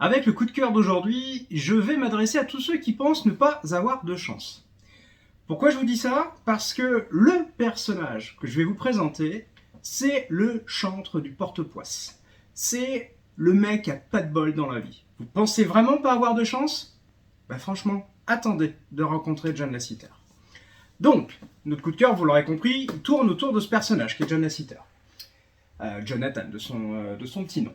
Avec le coup de cœur d'aujourd'hui, je vais m'adresser à tous ceux qui pensent ne pas avoir de chance. Pourquoi je vous dis ça? Parce que le personnage que je vais vous présenter, c'est le chantre du porte-poisse. C'est le mec à pas de bol dans la vie. Vous pensez vraiment pas avoir de chance? Bah franchement, attendez de rencontrer John Lasseter. Donc, notre coup de cœur, vous l'aurez compris, il tourne autour de ce personnage qui est John Lasseter. Jonathan, de son petit nom.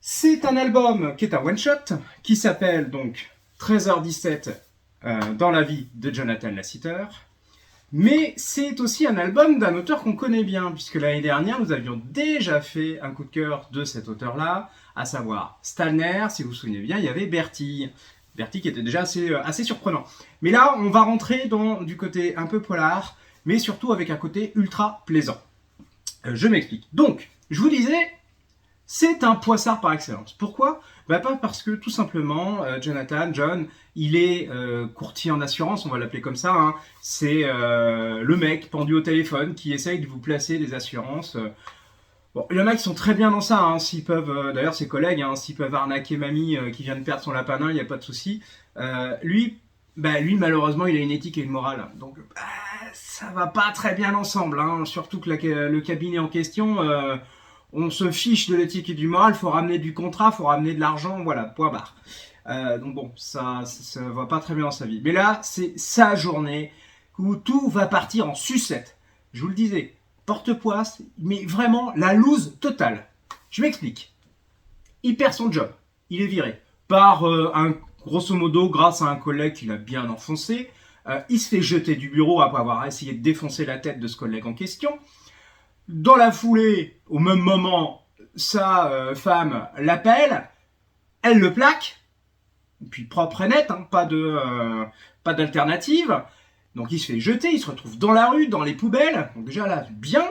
C'est un album qui est un one-shot, qui s'appelle donc 13h17 dans la vie de Jonathan Lasseter. Mais c'est aussi un album d'un auteur qu'on connaît bien, puisque l'année dernière, nous avions déjà fait un coup de cœur de cet auteur-là, à savoir Stalner, si vous vous souvenez bien, il y avait Bertille. Bertille qui était déjà assez surprenant. Mais là, on va rentrer dans du côté un peu polar, mais surtout avec un côté ultra plaisant. Je m'explique. Donc, je vous disais, c'est un poissard par excellence. Pourquoi? Pas parce que tout simplement, John, il est courtier en assurance, on va l'appeler comme ça. Hein. C'est le mec pendu au téléphone qui essaye de vous placer des assurances. Bon, il y en a qui sont très bien dans ça, hein, s'ils peuvent, d'ailleurs ses collègues, hein, s'ils peuvent arnaquer mamie qui vient de perdre son lapin nain, il n'y a pas de souci. Lui, malheureusement, il a une éthique et une morale. Donc, ça va pas très bien ensemble. Hein, surtout que le cabinet en question... on se fiche de l'éthique et du moral, faut ramener du contrat, faut ramener de l'argent, voilà, point barre. Donc bon, ça va pas très bien dans sa vie. Mais là, c'est sa journée où tout va partir en sucette. Je vous le disais, porte-poisse, mais vraiment la loose totale. Je m'explique. Il perd son job, il est viré par grosso modo, grâce à un collègue qu'il a bien enfoncé. Il se fait jeter du bureau après avoir essayé de défoncer la tête de ce collègue en question. Dans la foulée, au même moment, sa femme l'appelle, elle le plaque, puis propre et net, hein, pas d'alternative. Donc il se fait jeter, il se retrouve dans la rue, dans les poubelles. Donc déjà là, bien,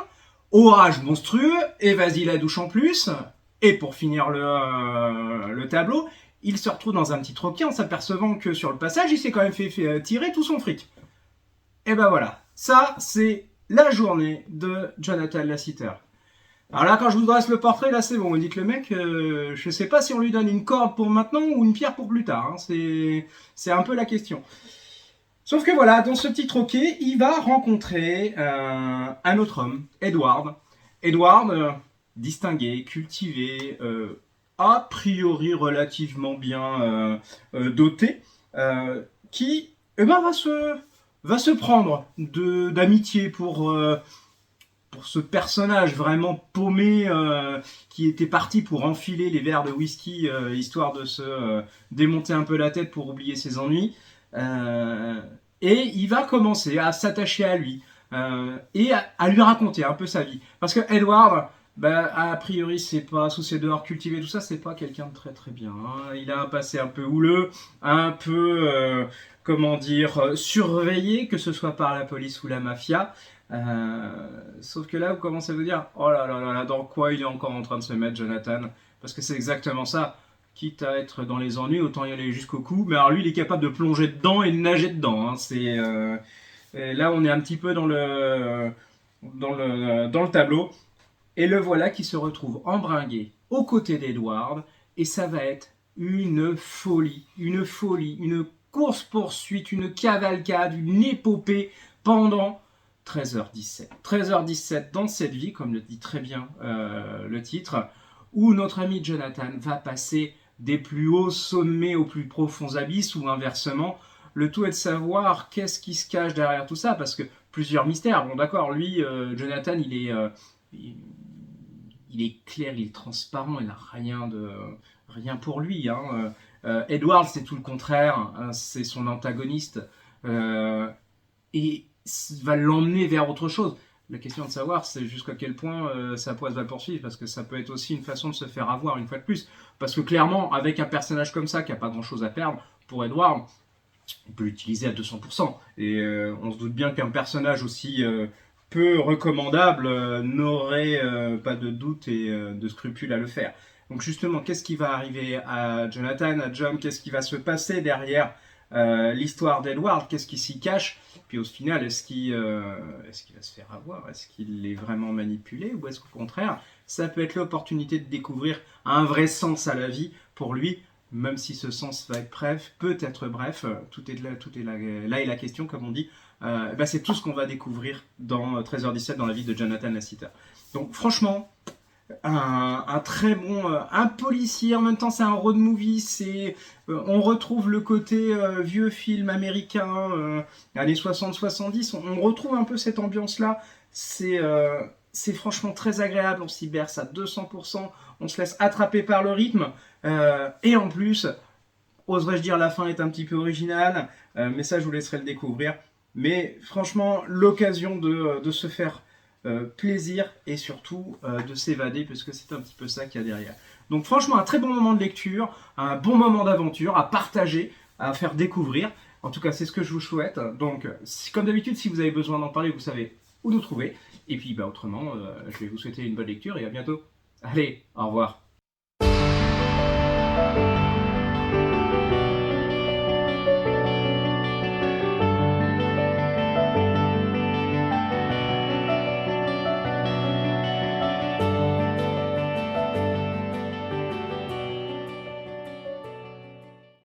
orage monstrueux, et vas-y la douche en plus. Et pour finir le tableau, il se retrouve dans un petit troquet en s'apercevant que sur le passage, il s'est quand même fait tirer tout son fric. Et ben voilà, ça c'est la journée de Jonathan Lasseter. Alors là, quand je vous dresse le portrait, là c'est bon, vous dites le mec, je sais pas si on lui donne une corde pour maintenant ou une pierre pour plus tard, hein. C'est un peu la question. Sauf que voilà, dans ce petit troquet, il va rencontrer un autre homme, Edward. Edward, distingué, cultivé, a priori relativement bien doté, qui va se prendre d'amitié pour ce personnage vraiment paumé qui était parti pour enfiler les verres de whisky histoire de se démonter un peu la tête pour oublier ses ennuis. Et il va commencer à s'attacher à lui et à lui raconter un peu sa vie. Parce que Edward, a priori, c'est pas sous ses dehors cultivés, tout ça, c'est pas quelqu'un de très très bien. Hein. Il a un passé un peu houleux, un peu, surveillé, que ce soit par la police ou la mafia. Sauf que là, vous commencez à vous dire, oh là là là là, dans quoi il est encore en train de se mettre, Jonathan? Parce que c'est exactement ça. Quitte à être dans les ennuis, autant y aller jusqu'au cou. Mais alors lui, il est capable de plonger dedans et de nager dedans. Hein. Et là, on est un petit peu dans le tableau. Et le voilà qui se retrouve embringué aux côtés d'Edward. Et ça va être une folie, une course-poursuite, une cavalcade, une épopée pendant 13h17. 13h17 dans cette vie, comme le dit très bien le titre, où notre ami Jonathan va passer des plus hauts sommets aux plus profonds abysses, ou inversement. Le tout est de savoir qu'est-ce qui se cache derrière tout ça, parce que plusieurs mystères. Bon d'accord, lui, Jonathan, il est clair, il est transparent, il n'a rien pour lui. Hein. Edward, c'est tout le contraire, hein, c'est son antagoniste. Et va l'emmener vers autre chose. La question de savoir, c'est jusqu'à quel point sa poisse va le poursuivre, parce que ça peut être aussi une façon de se faire avoir une fois de plus. Parce que clairement, avec un personnage comme ça, qui n'a pas grand-chose à perdre, pour Edward, on peut l'utiliser à 200%. Et on se doute bien qu'un personnage aussi peu recommandable n'aurait pas de doute et de scrupule à le faire. Donc justement, qu'est-ce qui va arriver à Jonathan, à John? Qu'est-ce qui va se passer derrière l'histoire d'Edward? Qu'est-ce qui s'y cache? Puis au final, est-ce qu'il va se faire avoir? Est-ce qu'il est vraiment manipulé? Ou est-ce qu'au contraire, ça peut être l'opportunité de découvrir un vrai sens à la vie pour lui, même si ce sens va être bref, peut être bref, tout est là est la question, comme on dit. C'est tout ce qu'on va découvrir dans 13h17 dans la vie de Jonathan Lasseter. Donc franchement, un très bon, un policier, en même temps c'est un road movie, on retrouve le côté vieux film américain, années 60-70, on retrouve un peu cette ambiance-là, c'est franchement très agréable, on s'y berce à 200%, on se laisse attraper par le rythme, et en plus, oserais-je dire, la fin est un petit peu originale, mais ça je vous laisserai le découvrir. Mais franchement, l'occasion de se faire plaisir et surtout de s'évader, puisque c'est un petit peu ça qu'il y a derrière. Donc franchement, un très bon moment de lecture, un bon moment d'aventure à partager, à faire découvrir. En tout cas, c'est ce que je vous souhaite. Donc, comme d'habitude, si vous avez besoin d'en parler, vous savez où nous trouver. Et puis, autrement, je vais vous souhaiter une bonne lecture et à bientôt. Allez, au revoir.